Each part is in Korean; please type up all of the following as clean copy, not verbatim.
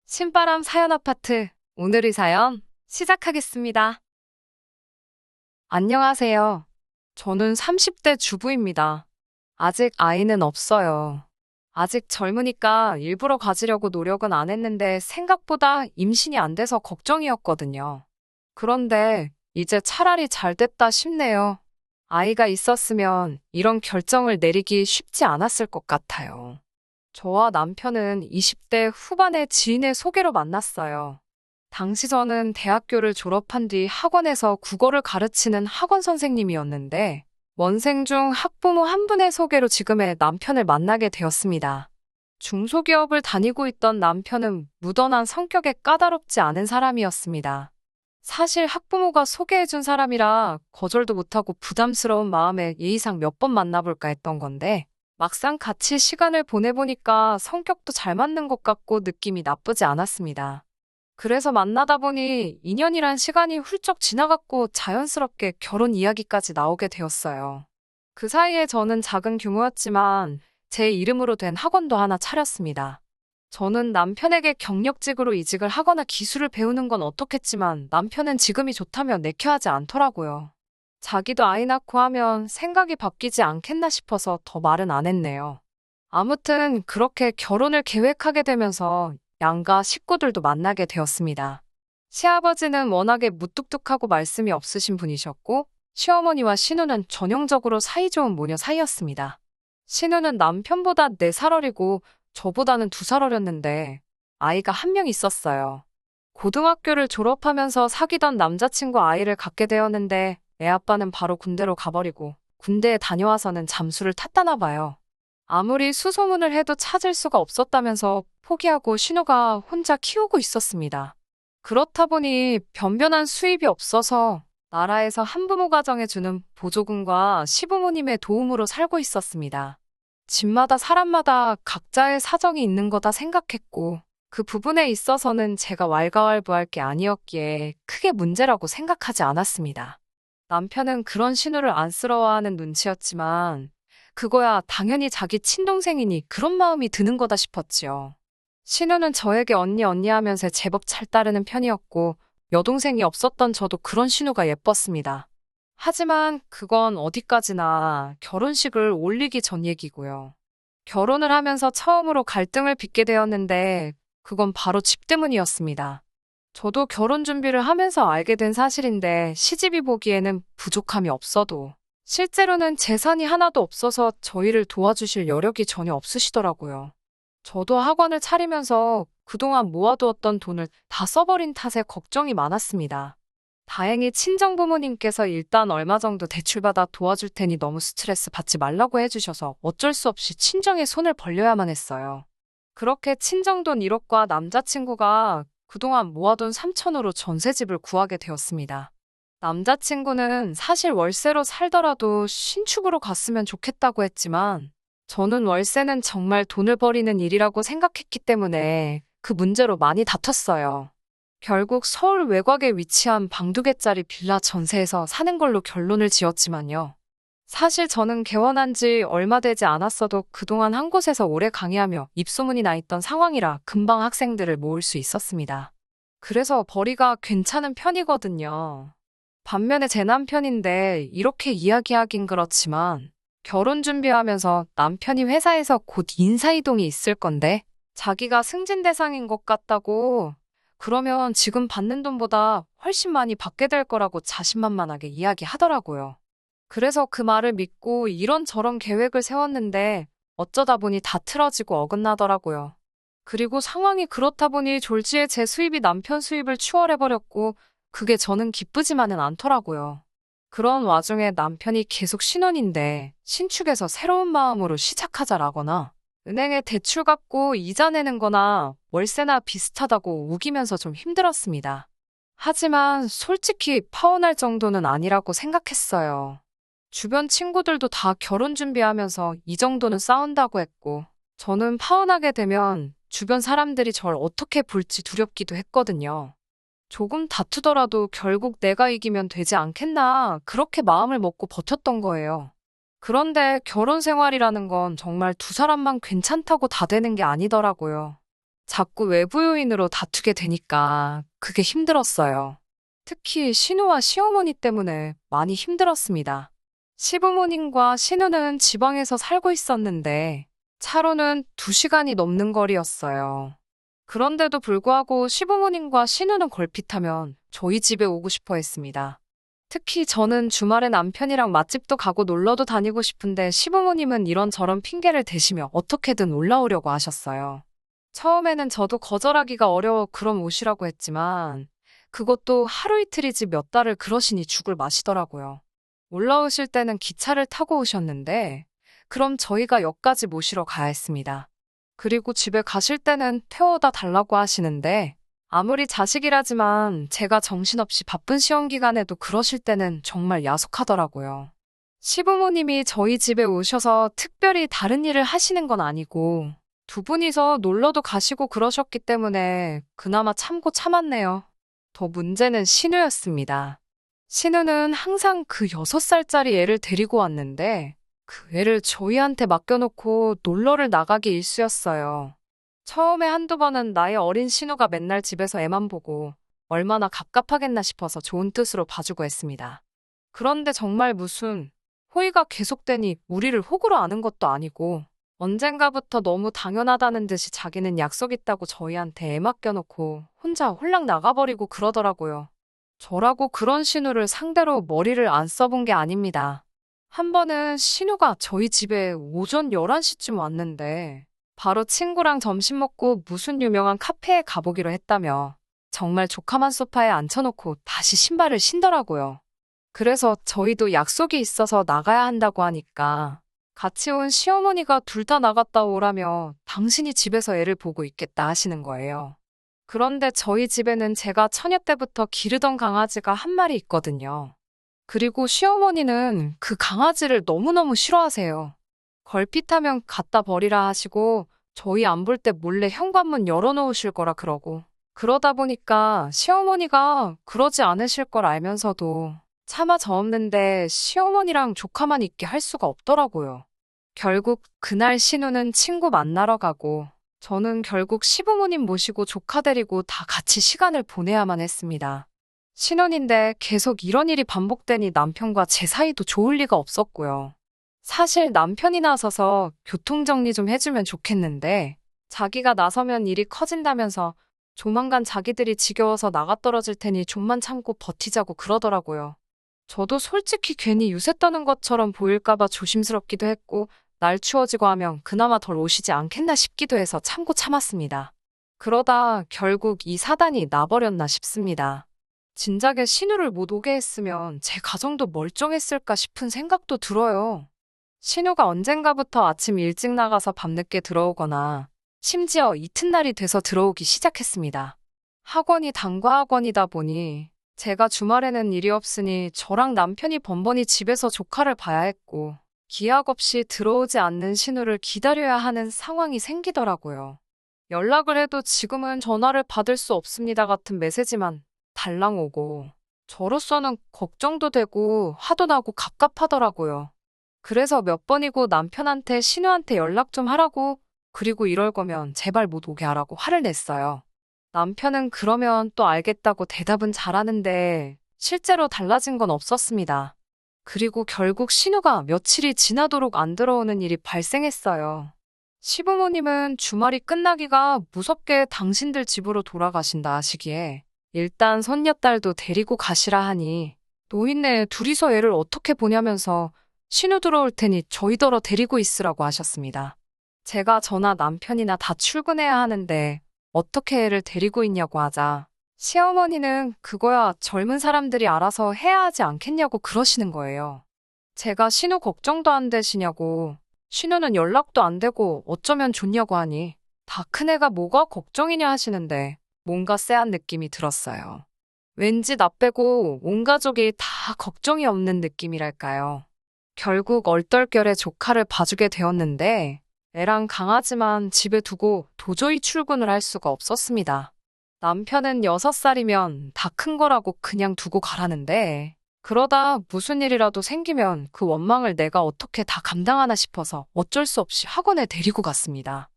신바람 사연 아파트. 오늘의 사연 시작하겠습니다. 안녕하세요. 저는 30대 주부입니다. 아직 아이는 없어요. 아직 젊으니까 일부러 가지려고 노력은 안 했는데 생각보다 임신이 안 돼서 걱정이었거든요. 그런데 이제 차라리 잘 됐다 싶네요. 아이가 있었으면 이런 결정을 내리기 쉽지 않았을 것 같아요. 저와 남편은 20대 후반의 지인의 소개로 만났어요. 당시 저는 대학교를 졸업한 뒤 학원에서 국어를 가르치는 학원 선생님이었는데, 원생 중 학부모 한 분의 소개로 지금의 남편을 만나게 되었습니다. 중소기업을 다니고 있던 남편은 무던한 성격에 까다롭지 않은 사람이었습니다. 사실 학부모가 소개해준 사람이라 거절도 못하고 부담스러운 마음에 예의상 몇 번 만나볼까 했던 건데, 막상 같이 시간을 보내보니까 성격도 잘 맞는 것 같고 느낌이 나쁘지 않았습니다. 그래서 만나다 보니 2년이란 시간이 훌쩍 지나갔고 자연스럽게 결혼 이야기까지 나오게 되었어요. 그 사이에 저는 작은 규모였지만 제 이름으로 된 학원도 하나 차렸습니다. 저는 남편에게 경력직으로 이직을 하거나 기술을 배우는 건 어떻겠지만 남편은 지금이 좋다며 내켜하지 않더라고요. 자기도 아이 낳고 하면 생각이 바뀌지 않겠나 싶어서 더 말은 안 했네요. 아무튼 그렇게 결혼을 계획하게 되면서 양가 식구들도 만나게 되었습니다. 시아버지는 워낙에 무뚝뚝하고 말씀이 없으신 분이셨고, 시어머니와 신우는 전형적으로 사이좋은 모녀 사이였습니다. 신우는 남편보다 4살 어리고 저보다는 2살 어렸는데 아이가 한 명 있었어요. 고등학교를 졸업하면서 사귀던 남자친구 아이를 갖게 되었는데 애 아빠는 바로 군대로 가버리고 군대에 다녀와서는 잠수를 탔다나 봐요. 아무리 수소문을 해도 찾을 수가 없었다면서 포기하고 신우가 혼자 키우고 있었습니다. 그렇다 보니 변변한 수입이 없어서 나라에서 한부모 가정에 주는 보조금과 시부모님의 도움으로 살고 있었습니다. 집마다 사람마다 각자의 사정이 있는 거다 생각했고 그 부분에 있어서는 제가 왈가왈부할 게 아니었기에 크게 문제라고 생각하지 않았습니다. 남편은 그런 신우를 안쓰러워하는 눈치였지만 그거야 당연히 자기 친동생이니 그런 마음이 드는 거다 싶었지요. 신우는 저에게 언니 언니 하면서 제법 잘 따르는 편이었고 여동생이 없었던 저도 그런 신우가 예뻤습니다. 하지만 그건 어디까지나 결혼식을 올리기 전 얘기고요. 결혼을 하면서 처음으로 갈등을 빚게 되었는데 그건 바로 집 때문이었습니다. 저도 결혼 준비를 하면서 알게 된 사실인데 시집이 보기에는 부족함이 없어도 실제로는 재산이 하나도 없어서 저희를 도와주실 여력이 전혀 없으시더라고요. 저도 학원을 차리면서 그동안 모아두었던 돈을 다 써버린 탓에 걱정이 많았습니다. 다행히 친정부모님께서 일단 얼마 정도 대출받아 도와줄 테니 너무 스트레스 받지 말라고 해주셔서 어쩔 수 없이 친정에 손을 벌려야만 했어요. 그렇게 친정돈 1억과 남자친구가 그동안 모아둔 3천으로 전셋집을 구하게 되었습니다. 남자친구는 사실 월세로 살더라도 신축으로 갔으면 좋겠다고 했지만 저는 월세는 정말 돈을 버리는 일이라고 생각했기 때문에 그 문제로 많이 다퉜어요. 결국 서울 외곽에 위치한 방 2개짜리 빌라 전세에서 사는 걸로 결론을 지었지만요. 사실 저는 개원한 지 얼마 되지 않았어도 그동안 한 곳에서 오래 강의하며 입소문이 나 있던 상황이라 금방 학생들을 모을 수 있었습니다. 그래서 벌이가 괜찮은 편이거든요. 반면에 제 남편인데 이렇게 이야기하긴 그렇지만 결혼 준비하면서 남편이 회사에서 곧 인사이동이 있을 건데 자기가 승진 대상인 것 같다고 그러면 지금 받는 돈보다 훨씬 많이 받게 될 거라고 자신만만하게 이야기하더라고요. 그래서 그 말을 믿고 이런저런 계획을 세웠는데 어쩌다 보니 다 틀어지고 어긋나더라고요. 그리고 상황이 그렇다 보니 졸지에 제 수입이 남편 수입을 추월해버렸고 그게 저는 기쁘지만은 않더라고요. 그런 와중에 남편이 계속 신혼인데 신축에서 새로운 마음으로 시작하자라거나 은행에 대출 갚고 이자 내는 거나 월세나 비슷하다고 우기면서 좀 힘들었습니다. 하지만 솔직히 파혼할 정도는 아니라고 생각했어요. 주변 친구들도 다 결혼 준비하면서 이 정도는 싸운다고 했고 저는 파혼하게 되면 주변 사람들이 절 어떻게 볼지 두렵기도 했거든요. 조금 다투더라도 결국 내가 이기면 되지 않겠나 그렇게 마음을 먹고 버텼던 거예요. 그런데 결혼 생활이라는 건 정말 두 사람만 괜찮다고 다 되는 게 아니더라고요. 자꾸 외부 요인으로 다투게 되니까 그게 힘들었어요. 특히 신우와 시어머니 때문에 많이 힘들었습니다. 시부모님과 신우는 지방에서 살고 있었는데 차로는 2시간이 넘는 거리였어요. 그런데도 불구하고 시부모님과 신우는 걸핏하면 저희 집에 오고 싶어 했습니다. 특히 저는 주말에 남편이랑 맛집도 가고 놀러도 다니고 싶은데 시부모님은 이런저런 핑계를 대시며 어떻게든 올라오려고 하셨어요. 처음에는 저도 거절하기가 어려워 그럼 오시라고 했지만 그것도 하루 이틀이지 몇 달을 그러시니 죽을 마시더라고요. 올라오실 때는 기차를 타고 오셨는데 그럼 저희가 역까지 모시러 가야 했습니다. 그리고 집에 가실 때는 태워다 달라고 하시는데 아무리 자식이라지만 제가 정신없이 바쁜 시험 기간에도 그러실 때는 정말 야속하더라고요. 시부모님이 저희 집에 오셔서 특별히 다른 일을 하시는 건 아니고 두 분이서 놀러도 가시고 그러셨기 때문에 그나마 참고 참았네요. 더 문제는 신우였습니다. 신우는 항상 그 6살짜리 애를 데리고 왔는데 그 애를 저희한테 맡겨놓고 놀러를 나가기 일쑤였어요. 처음에 한두 번은 나의 어린 신우가 맨날 집에서 애만 보고 얼마나 갑갑하겠나 싶어서 좋은 뜻으로 봐주고 했습니다. 그런데 정말 무슨 호의가 계속되니 우리를 호구로 아는 것도 아니고 언젠가부터 너무 당연하다는 듯이 자기는 약속 있다고 저희한테 애 맡겨놓고 혼자 홀랑 나가버리고 그러더라고요. 저라고 그런 신우를 상대로 머리를 안 써본 게 아닙니다. 한 번은 신우가 저희 집에 오전 11시쯤 왔는데 바로 친구랑 점심 먹고 무슨 유명한 카페에 가보기로 했다며 정말 조카만 소파에 앉혀놓고 다시 신발을 신더라고요. 그래서 저희도 약속이 있어서 나가야 한다고 하니까 같이 온 시어머니가 둘 다 나갔다 오라며 당신이 집에서 애를 보고 있겠다 하시는 거예요. 그런데 저희 집에는 제가 처녀 때부터 기르던 강아지가 한 마리 있거든요. 그리고 시어머니는 그 강아지를 너무너무 싫어하세요. 걸핏하면 갖다 버리라 하시고 저희 안 볼 때 몰래 현관문 열어놓으실 거라 그러고 그러다 보니까 시어머니가 그러지 않으실 걸 알면서도 차마 저 없는데 시어머니랑 조카만 있게 할 수가 없더라고요. 결국 그날 신우는 친구 만나러 가고 저는 결국 시부모님 모시고 조카 데리고 다 같이 시간을 보내야만 했습니다. 신혼인데 계속 이런 일이 반복되니 남편과 제 사이도 좋을 리가 없었고요. 사실 남편이 나서서 교통정리 좀 해주면 좋겠는데 자기가 나서면 일이 커진다면서 조만간 자기들이 지겨워서 나가 떨어질 테니 좀만 참고 버티자고 그러더라고요. 저도 솔직히 괜히 유세 떠는 것처럼 보일까봐 조심스럽기도 했고 날 추워지고 하면 그나마 덜 오시지 않겠나 싶기도 해서 참고 참았습니다. 그러다 결국 이 사단이 나버렸나 싶습니다. 진작에 신우를 못 오게 했으면 제 가정도 멀쩡했을까 싶은 생각도 들어요. 신우가 언젠가부터 아침 일찍 나가서 밤늦게 들어오거나 심지어 이튿날이 돼서 들어오기 시작했습니다. 학원이 단과 학원이다 보니 제가 주말에는 일이 없으니 저랑 남편이 번번이 집에서 조카를 봐야 했고 기약 없이 들어오지 않는 신우를 기다려야 하는 상황이 생기더라고요. 연락을 해도 지금은 전화를 받을 수 없습니다 같은 메시지만 달랑 오고 저로서는 걱정도 되고 화도 나고 갑갑하더라고요. 그래서 몇 번이고 남편한테 신우한테 연락 좀 하라고 그리고 이럴 거면 제발 못 오게 하라고 화를 냈어요. 남편은 그러면 또 알겠다고 대답은 잘하는데 실제로 달라진 건 없었습니다. 그리고 결국 신우가 며칠이 지나도록 안 들어오는 일이 발생했어요. 시부모님은 주말이 끝나기가 무섭게 당신들 집으로 돌아가신다 하시기에 일단 손녀딸도 데리고 가시라 하니 노인네 둘이서 애를 어떻게 보냐면서 신우 들어올 테니 저희더러 데리고 있으라고 하셨습니다. 제가 저나 남편이나 다 출근해야 하는데 어떻게 애를 데리고 있냐고 하자 시어머니는 그거야 젊은 사람들이 알아서 해야 하지 않겠냐고 그러시는 거예요. 제가 신우 걱정도 안 되시냐고 신우는 연락도 안 되고 어쩌면 좋냐고 하니 다 큰애가 뭐가 걱정이냐 하시는데 뭔가 쎄한 느낌이 들었어요. 왠지 나 빼고 온 가족이 다 걱정이 없는 느낌이랄까요. 결국 얼떨결에 조카를 봐주게 되었는데 애랑 강아지만 집에 두고 도저히 출근을 할 수가 없었습니다. 남편은 6살이면 다 큰 거라고 그냥 두고 가라는데 그러다 무슨 일이라도 생기면 그 원망을 내가 어떻게 다 감당하나 싶어서 어쩔 수 없이 학원에 데리고 갔습니다.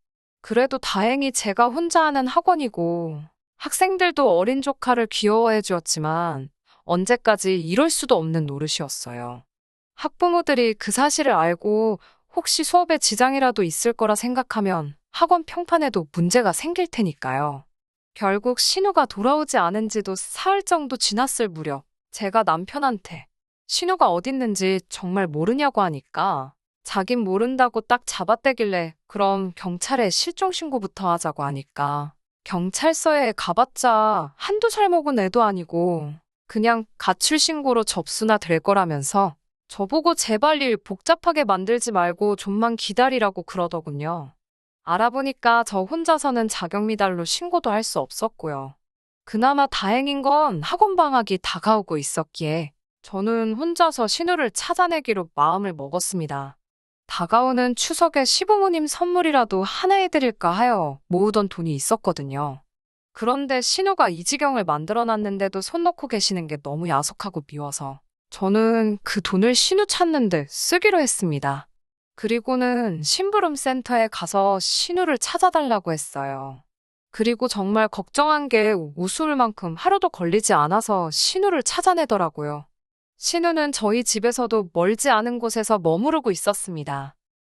그래도 다행히 제가 혼자 하는 학원이고 학생들도 어린 조카를 귀여워해 주었지만 언제까지 이럴 수도 없는 노릇이었어요. 학부모들이 그 사실을 알고 혹시 수업에 지장이라도 있을 거라 생각하면 학원 평판에도 문제가 생길 테니까요. 결국 신우가 돌아오지 않은 지도 사흘 정도 지났을 무렵 제가 남편한테 신우가 어딨는지 정말 모르냐고 하니까 자긴 모른다고 딱 잡아떼길래 그럼 경찰에 실종 신고부터 하자고 하니까 경찰서에 가봤자 한두 살 먹은 애도 아니고 그냥 가출 신고로 접수나 될 거라면서 저보고 제발 일 복잡하게 만들지 말고 좀만 기다리라고 그러더군요. 알아보니까 저 혼자서는 자격미달로 신고도 할 수 없었고요. 그나마 다행인 건 학원 방학이 다가오고 있었기에 저는 혼자서 신우를 찾아내기로 마음을 먹었습니다. 다가오는 추석에 시부모님 선물이라도 하나 해드릴까 하여 모으던 돈이 있었거든요. 그런데 신우가 이 지경을 만들어놨는데도 손 놓고 계시는 게 너무 야속하고 미워서 저는 그 돈을 신우 찾는데 쓰기로 했습니다. 그리고는 심부름 센터에 가서 신우를 찾아달라고 했어요. 그리고 정말 걱정한 게 우스울 만큼 하루도 걸리지 않아서 신우를 찾아내더라고요. 신우는 저희 집에서도 멀지 않은 곳에서 머무르고 있었습니다.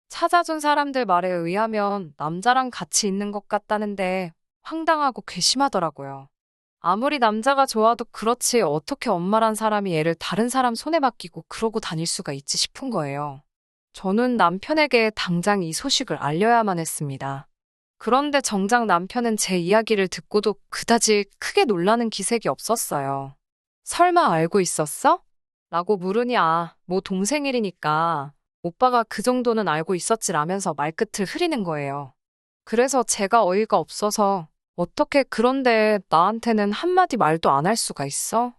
찾아준 사람들 말에 의하면 남자랑 같이 있는 것 같다는데 황당하고 괘씸하더라고요. 아무리 남자가 좋아도 그렇지 어떻게 엄마란 사람이 애를 다른 사람 손에 맡기고 그러고 다닐 수가 있지 싶은 거예요. 저는 남편에게 당장 이 소식을 알려야만 했습니다. 그런데 정작 남편은 제 이야기를 듣고도 그다지 크게 놀라는 기색이 없었어요. 설마 알고 있었어? 라고 물으니 뭐 동생 일이니까 오빠가 그 정도는 알고 있었지라면서 말끝을 흐리는 거예요. 그래서 제가 어이가 없어서 어떻게 그런데 나한테는 한마디 말도 안 할 수가 있어?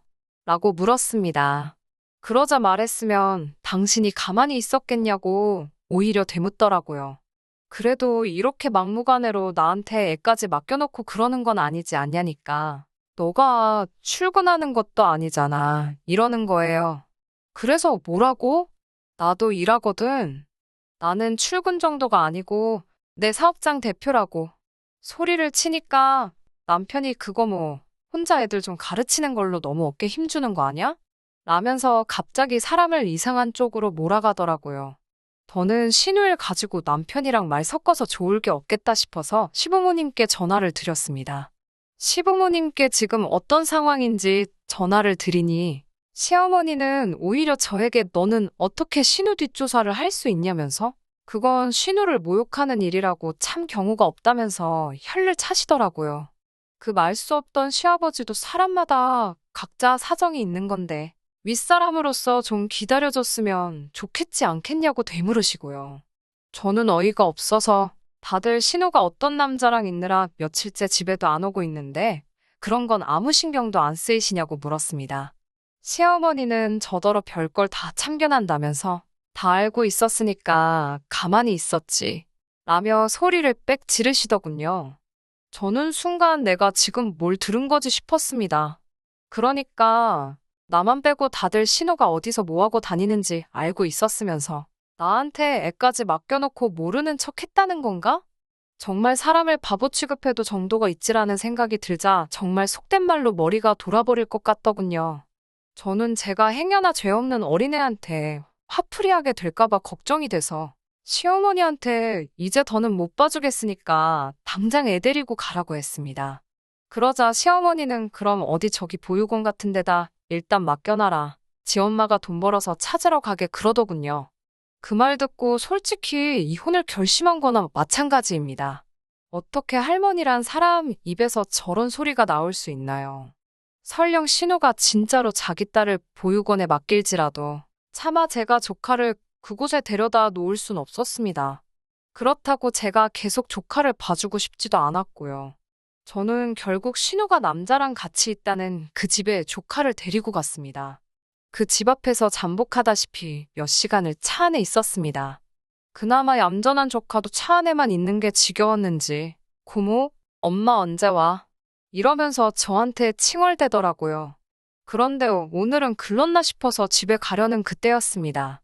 라고 물었습니다. 그러자 말했으면 당신이 가만히 있었겠냐고 오히려 되묻더라고요. 그래도 이렇게 막무가내로 나한테 애까지 맡겨놓고 그러는 건 아니지 않냐니까. 너가 출근하는 것도 아니잖아. 이러는 거예요. 그래서 뭐라고? 나도 일하거든. 나는 출근 정도가 아니고 내 사업장 대표라고. 소리를 치니까 남편이 그거 혼자 애들 좀 가르치는 걸로 너무 어깨 힘주는 거 아니야? 라면서 갑자기 사람을 이상한 쪽으로 몰아가더라고요. 저는 신우를 가지고 남편이랑 말 섞어서 좋을 게 없겠다 싶어서 시부모님께 전화를 드렸습니다. 시부모님께 지금 어떤 상황인지 전화를 드리니 시어머니는 오히려 저에게 너는 어떻게 신우 뒷조사를 할 수 있냐면서 그건 신우를 모욕하는 일이라고 참 경우가 없다면서 혀를 차시더라고요. 그 말 수 없던 시아버지도 사람마다 각자 사정이 있는 건데 윗사람으로서 좀 기다려줬으면 좋겠지 않겠냐고 되물으시고요. 저는 어이가 없어서 다들 신우가 어떤 남자랑 있느라 며칠째 집에도 안 오고 있는데 그런 건 아무 신경도 안 쓰이시냐고 물었습니다. 시어머니는 저더러 별걸 다 참견한다면서 다 알고 있었으니까 가만히 있었지 라며 소리를 빽 지르시더군요. 저는 순간 내가 지금 뭘 들은 거지 싶었습니다. 그러니까 나만 빼고 다들 신우가 어디서 뭐하고 다니는지 알고 있었으면서 나한테 애까지 맡겨놓고 모르는 척 했다는 건가? 정말 사람을 바보 취급해도 정도가 있지라는 생각이 들자 정말 속된 말로 머리가 돌아버릴 것 같더군요. 저는 제가 행여나 죄 없는 어린애한테 화풀이하게 될까봐 걱정이 돼서 시어머니한테 이제 더는 못 봐주겠으니까 당장 애 데리고 가라고 했습니다. 그러자 시어머니는 그럼 어디 저기 보육원 같은 데다 일단 맡겨놔라. 지 엄마가 돈 벌어서 찾으러 가게 그러더군요. 그 말 듣고 솔직히 이혼을 결심한 거나 마찬가지입니다. 어떻게 할머니란 사람 입에서 저런 소리가 나올 수 있나요? 설령 신우가 진짜로 자기 딸을 보육원에 맡길지라도 차마 제가 조카를 그곳에 데려다 놓을 순 없었습니다. 그렇다고 제가 계속 조카를 봐주고 싶지도 않았고요. 저는 결국 신우가 남자랑 같이 있다는 그 집에 조카를 데리고 갔습니다. 그 집 앞에서 잠복하다시피 몇 시간을 차 안에 있었습니다. 그나마 얌전한 조카도 차 안에만 있는 게 지겨웠는지 고모, 엄마 언제 와? 이러면서 저한테 칭얼대더라고요. 그런데 오늘은 글렀나 싶어서 집에 가려는 그때였습니다.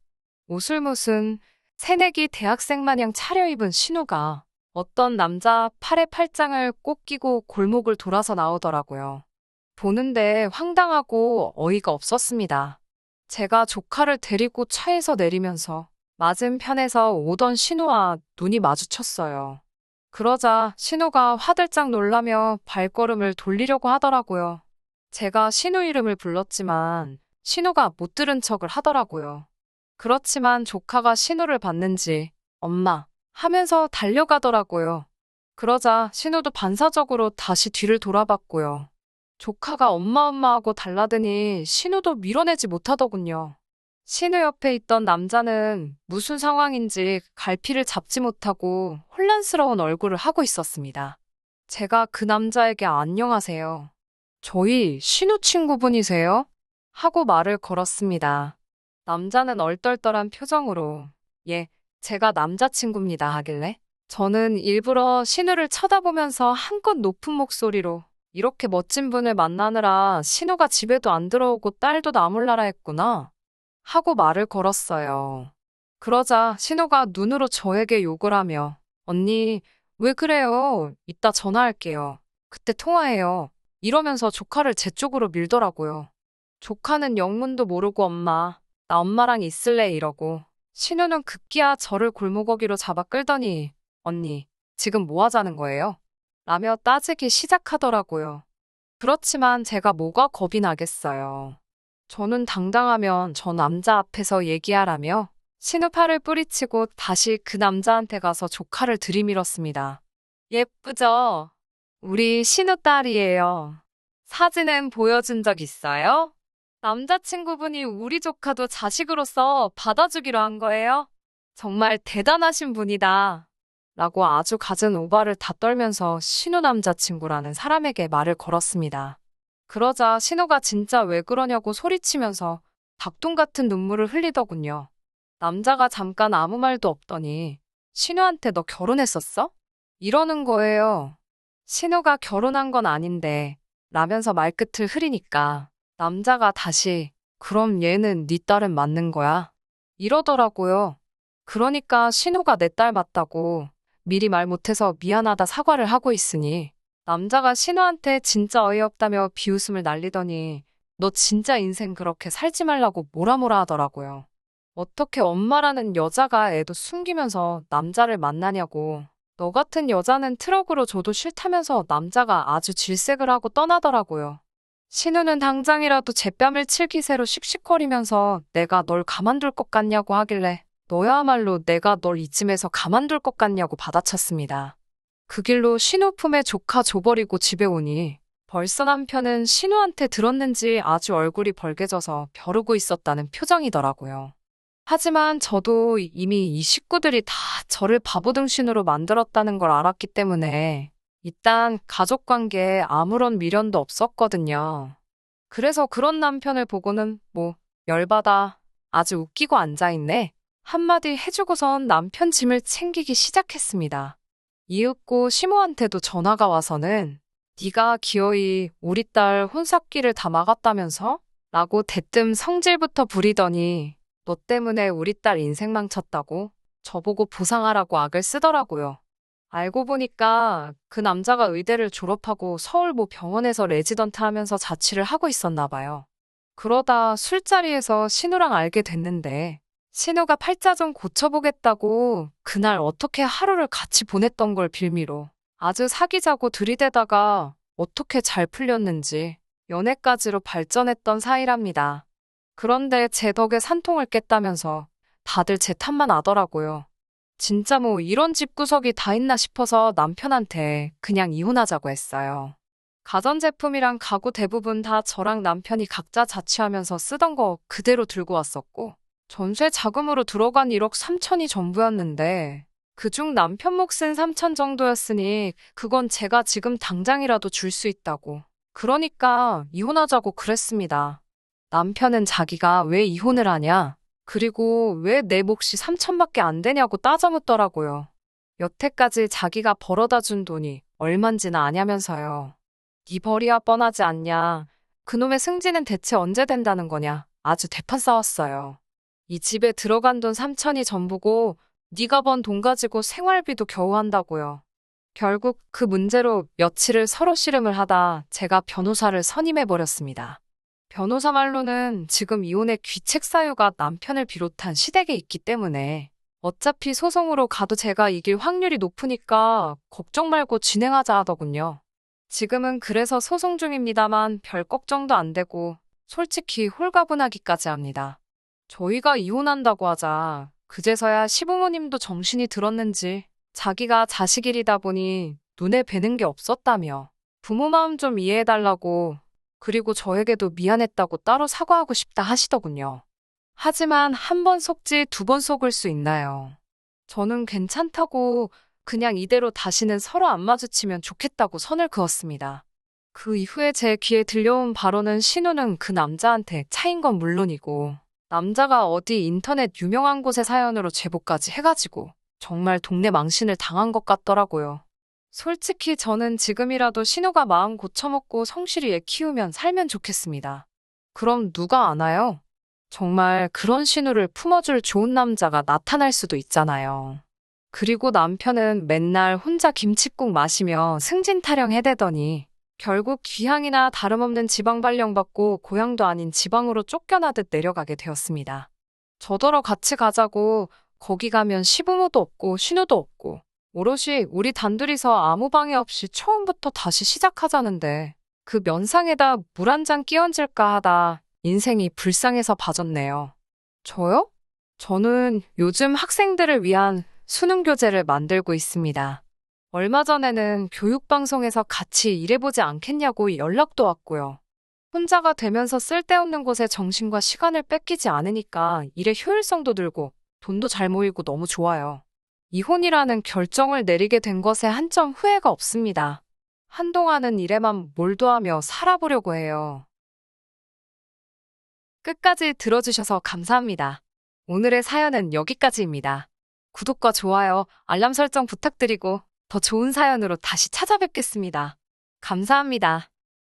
옷을 무슨 새내기 대학생 마냥 차려입은 신우가 어떤 남자 팔에 팔짱을 꼭 끼고 골목을 돌아서 나오더라고요. 보는데 황당하고 어이가 없었습니다. 제가 조카를 데리고 차에서 내리면서 맞은편에서 오던 신우와 눈이 마주쳤어요. 그러자 신우가 화들짝 놀라며 발걸음을 돌리려고 하더라고요. 제가 신우 이름을 불렀지만 신우가 못 들은 척을 하더라고요. 그렇지만 조카가 신우를 봤는지 엄마 하면서 달려가더라고요. 그러자 신우도 반사적으로 다시 뒤를 돌아봤고요. 조카가 엄마 하고 달라드니 신우도 밀어내지 못하더군요. 신우 옆에 있던 남자는 무슨 상황인지 갈피를 잡지 못하고 혼란스러운 얼굴을 하고 있었습니다. 제가 그 남자에게 안녕하세요. 저희 신우 친구분이세요? 하고 말을 걸었습니다. 남자는 얼떨떨한 표정으로 예, 제가 남자친구입니다 하길래 저는 일부러 신우를 쳐다보면서 한껏 높은 목소리로 이렇게 멋진 분을 만나느라 신우가 집에도 안 들어오고 딸도 나몰라라 했구나 하고 말을 걸었어요. 그러자 신우가 눈으로 저에게 욕을 하며 언니 왜 그래요? 이따 전화할게요. 그때 통화해요. 이러면서 조카를 제 쪽으로 밀더라고요. 조카는 영문도 모르고 엄마 나 엄마랑 있을래 이러고 신우는 급기야 저를 골목어기로 잡아 끌더니 언니 지금 뭐 하자는 거예요? 라며 따지기 시작하더라고요. 그렇지만 제가 뭐가 겁이 나겠어요. 저는 당당하면 저 남자 앞에서 얘기하라며 신우 팔을 뿌리치고 다시 그 남자한테 가서 조카를 들이밀었습니다. 예쁘죠? 우리 신우 딸이에요. 사진은 보여준 적 있어요? 남자친구분이 우리 조카도 자식으로서 받아주기로 한 거예요? 정말 대단하신 분이다. 라고 아주 갖은 오바를 다 떨면서 신우 남자친구라는 사람에게 말을 걸었습니다. 그러자 신우가 진짜 왜 그러냐고 소리치면서 닭똥 같은 눈물을 흘리더군요. 남자가 잠깐 아무 말도 없더니 신우한테 너 결혼했었어? 이러는 거예요. 신우가 결혼한 건 아닌데 라면서 말끝을 흐리니까 남자가 다시 그럼 얘는 네 딸은 맞는 거야? 이러더라고요. 그러니까 신우가 내 딸 맞다고 미리 말 못해서 미안하다 사과를 하고 있으니 남자가 신우한테 진짜 어이없다며 비웃음을 날리더니 너 진짜 인생 그렇게 살지 말라고 뭐라 하더라고요. 어떻게 엄마라는 여자가 애도 숨기면서 남자를 만나냐고. 너 같은 여자는 트럭으로 줘도 싫다면서 남자가 아주 질색을 하고 떠나더라고요. 신우는 당장이라도 제 뺨을 칠 기세로 씩씩거리면서 내가 널 가만둘 것 같냐고 하길래 너야말로 내가 널 이쯤에서 가만둘 것 같냐고 받아쳤습니다. 그 길로 신우 품에 조카 줘버리고 집에 오니 벌써 남편은 신우한테 들었는지 아주 얼굴이 벌개져서 벼르고 있었다는 표정이더라고요. 하지만 저도 이미 이 식구들이 다 저를 바보등신으로 만들었다는 걸 알았기 때문에 일단 가족관계에 아무런 미련도 없었거든요. 그래서 그런 남편을 보고는 뭐 열받아 아주 웃기고 앉아있네 한마디 해주고선 남편 짐을 챙기기 시작했습니다. 이윽고 시모한테도 전화가 와서는 네가 기어이 우리 딸 혼삭기를 다 막았다면서? 라고 대뜸 성질부터 부리더니 너 때문에 우리 딸 인생 망쳤다고 저보고 보상하라고 악을 쓰더라고요. 알고 보니까 그 남자가 의대를 졸업하고 서울 모 병원에서 레지던트 하면서 자취를 하고 있었나 봐요. 그러다 술자리에서 신우랑 알게 됐는데 신우가 팔자 좀 고쳐보겠다고 그날 어떻게 하루를 같이 보냈던 걸 빌미로 아주 사귀자고 들이대다가 어떻게 잘 풀렸는지 연애까지로 발전했던 사이랍니다. 그런데 제 덕에 산통을 깼다면서 다들 제 탓만 하더라고요. 진짜 뭐 이런 집구석이 다 있나 싶어서 남편한테 그냥 이혼하자고 했어요. 가전제품이랑 가구 대부분 다 저랑 남편이 각자 자취하면서 쓰던 거 그대로 들고 왔었고 전세 자금으로 들어간 1억 3천이 전부였는데 그중 남편 몫은 3천 정도였으니 그건 제가 지금 당장이라도 줄 수 있다고. 그러니까 이혼하자고 그랬습니다. 남편은 자기가 왜 이혼을 하냐? 그리고 왜 내 몫이 3천밖에 안 되냐고 따져묻더라고요. 여태까지 자기가 벌어다 준 돈이 얼만지나 아냐면서요. 네 벌이야 뻔하지 않냐. 그놈의 승진은 대체 언제 된다는 거냐. 아주 대판 싸웠어요. 이 집에 들어간 돈 3천이 전부고 네가 번 돈 가지고 생활비도 겨우 한다고요. 결국 그 문제로 며칠을 서로 씨름을 하다 제가 변호사를 선임해버렸습니다. 변호사 말로는 지금 이혼의 귀책 사유가 남편을 비롯한 시댁에 있기 때문에 어차피 소송으로 가도 제가 이길 확률이 높으니까 걱정 말고 진행하자 하더군요. 지금은 그래서 소송 중입니다만 별 걱정도 안 되고 솔직히 홀가분하기까지 합니다. 저희가 이혼한다고 하자 그제서야 시부모님도 정신이 들었는지 자기가 자식 일이다 보니 눈에 뵈는 게 없었다며 부모 마음 좀 이해해달라고 그리고 저에게도 미안했다고 따로 사과하고 싶다 하시더군요. 하지만 한 번 속지 두 번 속을 수 있나요? 저는 괜찮다고 그냥 이대로 다시는 서로 안 마주치면 좋겠다고 선을 그었습니다. 그 이후에 제 귀에 들려온 바로는 신우는 그 남자한테 차인 건 물론이고 남자가 어디 인터넷 유명한 곳의 사연으로 제보까지 해가지고 정말 동네 망신을 당한 것 같더라고요. 솔직히 저는 지금이라도 신우가 마음 고쳐먹고 성실히 애 키우면 살면 좋겠습니다. 그럼 누가 아나요? 정말 그런 신우를 품어줄 좋은 남자가 나타날 수도 있잖아요. 그리고 남편은 맨날 혼자 김칫국 마시며 승진 타령해대더니 결국 귀향이나 다름없는 지방 발령받고 고향도 아닌 지방으로 쫓겨나듯 내려가게 되었습니다. 저더러 같이 가자고 거기 가면 시부모도 없고 신우도 없고 오롯이 우리 단둘이서 아무 방해 없이 처음부터 다시 시작하자는데 그 면상에다 물 한 잔 끼얹을까 하다 인생이 불쌍해서 봐줬네요. 저요? 저는 요즘 학생들을 위한 수능 교재를 만들고 있습니다. 얼마 전에는 교육방송에서 같이 일해보지 않겠냐고 연락도 왔고요. 혼자가 되면서 쓸데없는 곳에 정신과 시간을 뺏기지 않으니까 일의 효율성도 늘고 돈도 잘 모이고 너무 좋아요. 이혼이라는 결정을 내리게 된 것에 한 점 후회가 없습니다. 한동안은 일에만 몰두하며 살아보려고 해요. 끝까지 들어주셔서 감사합니다. 오늘의 사연은 여기까지입니다. 구독과 좋아요, 알람 설정 부탁드리고 더 좋은 사연으로 다시 찾아뵙겠습니다. 감사합니다.